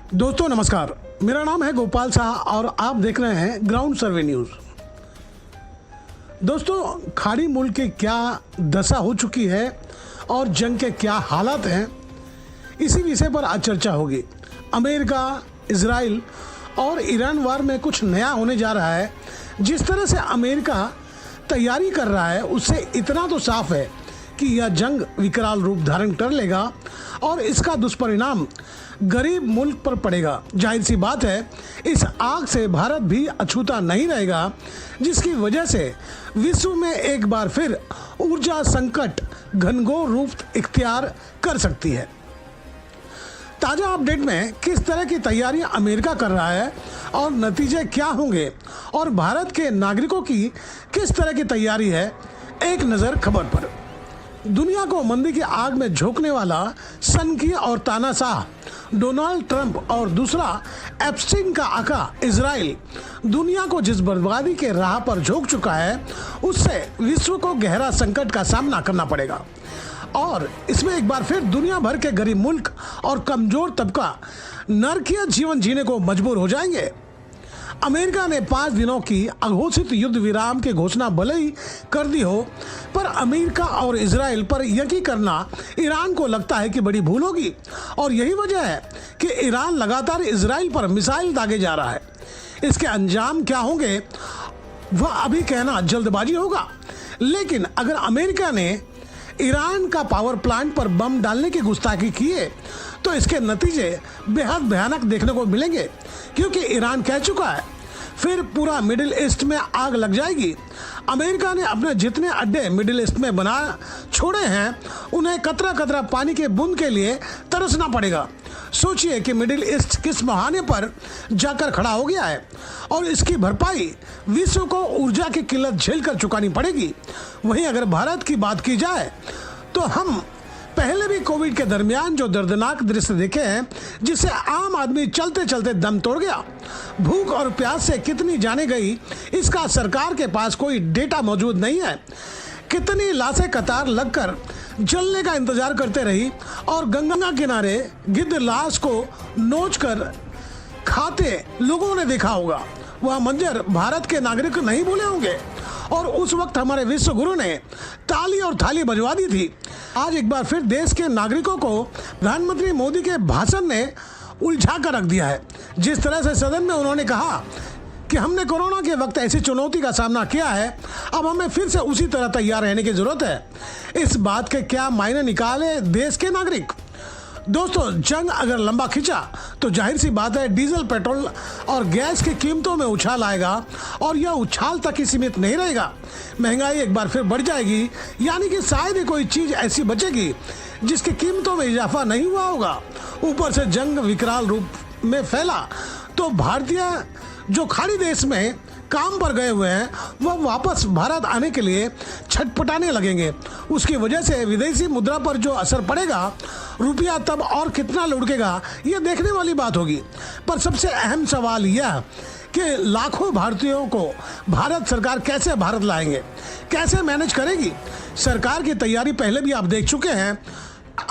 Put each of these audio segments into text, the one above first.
दोस्तों नमस्कार, मेरा नाम है गोपाल शाह और आप देख रहे हैं ग्राउंड सर्वे न्यूज़। दोस्तों, खाड़ी मुल्क की क्या दशा हो चुकी है और जंग के क्या हालात हैं, इसी विषय पर आज चर्चा होगी। अमेरिका, इजराइल और ईरान वार में कुछ नया होने जा रहा है। जिस तरह से अमेरिका तैयारी कर रहा है, उससे इतना तो साफ है कि यह जंग विकराल रूप धारण कर लेगा और इसका दुष्परिणाम गरीब मुल्क पर पड़ेगा। जाहिर सी बात है, इस आग से भारत भी अछूता नहीं रहेगा, जिसकी वजह से विश्व में एक बार फिर ऊर्जा संकट घनघोर रूप इख्तियार कर सकती है। ताज़ा अपडेट में किस तरह की तैयारियां अमेरिका कर रहा है और नतीजे क्या होंगे और भारत के नागरिकों की किस तरह की तैयारी है, एक नज़र खबर पर। दुनिया को मंदी की आग में झोंकने वाला सनकी और तानाशाह डोनाल्ड ट्रंप और दूसरा एप्स्टीन का आका इजराइल दुनिया को जिस बर्बादी के राह पर झोंक चुका है, उससे विश्व को गहरा संकट का सामना करना पड़ेगा और इसमें एक बार फिर दुनिया भर के गरीब मुल्क और कमजोर तबका नरकीय जीवन जीने को मजबूर हो जाएंगे। अमेरिका ने 5 दिनों की अघोषित युद्ध विराम की घोषणा भले ही कर दी हो, पर अमेरिका और इजराइल पर यकीन करना ईरान को लगता है कि बड़ी भूल होगी और यही वजह है कि ईरान लगातार इजराइल पर मिसाइल दागे जा रहा है। इसके अंजाम क्या होंगे वह अभी कहना जल्दबाजी होगा, लेकिन अगर अमेरिका ने ईरान का पावर प्लांट पर बम डालने की गुस्ताखी की है तो इसके नतीजे बेहद भयानक देखने को मिलेंगे, क्योंकि ईरान कह चुका है फिर पूरा मिडिल ईस्ट में आग लग जाएगी। अमेरिका ने अपने जितने अड्डे मिडिल ईस्ट में बना छोड़े हैं, उन्हें कतरा कतरा पानी के बूंद के लिए तरसना पड़ेगा। सोचिए कि मिडिल ईस्ट किस बहाने पर जाकर खड़ा हो गया है और इसकी भरपाई विश्व को ऊर्जा की किल्लत झेल कर चुकानी पड़ेगी। वहीं अगर भारत की बात की जाए तो हम पहले भी कोविड के दरमियान जो दर्दनाक दृश्य देखे हैं, जिससे आम आदमी चलते चलते दम तोड़ गया। भूख और प्यास से कितनी जाने गई, इसका सरकार के पास कोई डेटा मौजूद नहीं है। कितनी लाशें कतार लगकर जलने का इंतजार करते रही और गंगा किनारे गिद्ध लाश को नोचकर खाते लोगों ने देखा होगा। वह मंजर भारत के नागरिक नहीं भूले होंगे और उस वक्त हमारे विश्व गुरु ने ताली और थाली बजवा दी थी। आज एक बार फिर देश के नागरिकों को प्रधानमंत्री मोदी के भाषण ने उलझा कर रख दिया है। जिस तरह से सदन में उन्होंने कहा कि हमने कोरोना के वक्त ऐसी चुनौती का सामना किया है, अब हमें फिर से उसी तरह तैयार रहने की जरूरत है। इस बात के क्या मायने निकाले देश के नागरिक? दोस्तों, जंग अगर लंबा खिंचा तो जाहिर सी बात है डीजल, पेट्रोल और गैस की कीमतों में उछाल आएगा और यह उछाल तक ही सीमित नहीं रहेगा। महंगाई एक बार फिर बढ़ जाएगी, यानी कि शायद ही कोई चीज़ ऐसी बचेगी जिसकी कीमतों में इजाफा नहीं हुआ होगा। ऊपर से जंग विकराल रूप में फैला तो भारतीय जो खाड़ी देश में काम पर गए हुए हैं, वह वापस भारत आने के लिए छटपटाने लगेंगे। उसकी वजह से विदेशी मुद्रा पर जो असर पड़ेगा, रुपया तब और कितना लुढ़केगा, ये देखने वाली बात होगी। पर सबसे अहम सवाल यह कि लाखों भारतीयों को भारत सरकार कैसे भारत लाएंगे, कैसे मैनेज करेगी। सरकार की तैयारी पहले भी आप देख चुके हैं,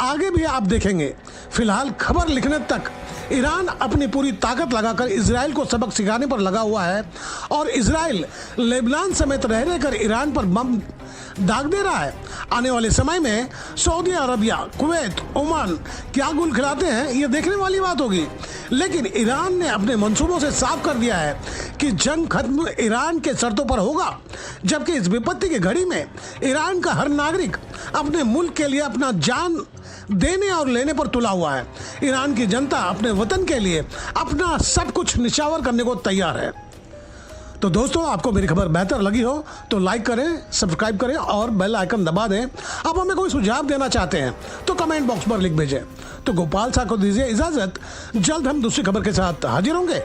आगे भी आप देखेंगे। फिलहाल खबर लिखने तक ईरान अपनी पूरी ताकत लगाकर इजराइल को सबक सिखाने पर लगा हुआ है और इजराइल लेबनान समेत रह रहकर ईरान पर बम दाग दे रहा है। आने वाले समय में सऊदी अरबिया, कुवैत, ओमान क्या गुल खिलाते हैं, ये देखने वाली बात होगी। लेकिन ईरान ने अपने मंसूबों से साफ कर दिया है कि जंग खत्म ईरान के शर्तों पर होगा, जबकि इस विपत्ति की घड़ी में ईरान का हर नागरिक अपने मुल्क के लिए अपना जान देने और लेने पर तुला हुआ है। ईरान की जनता अपने वतन के लिए अपना सब कुछ निछावर करने को तैयार है। तो दोस्तों, आपको मेरी खबर बेहतर लगी हो तो लाइक करें, सब्सक्राइब करें और बेल आइकन दबा दें। आप हमें कोई सुझाव देना चाहते हैं तो कमेंट बॉक्स पर लिख भेजें। तो गोपाल शाह को दीजिए इजाजत, जल्द हम दूसरी खबर के साथ हाजिर होंगे।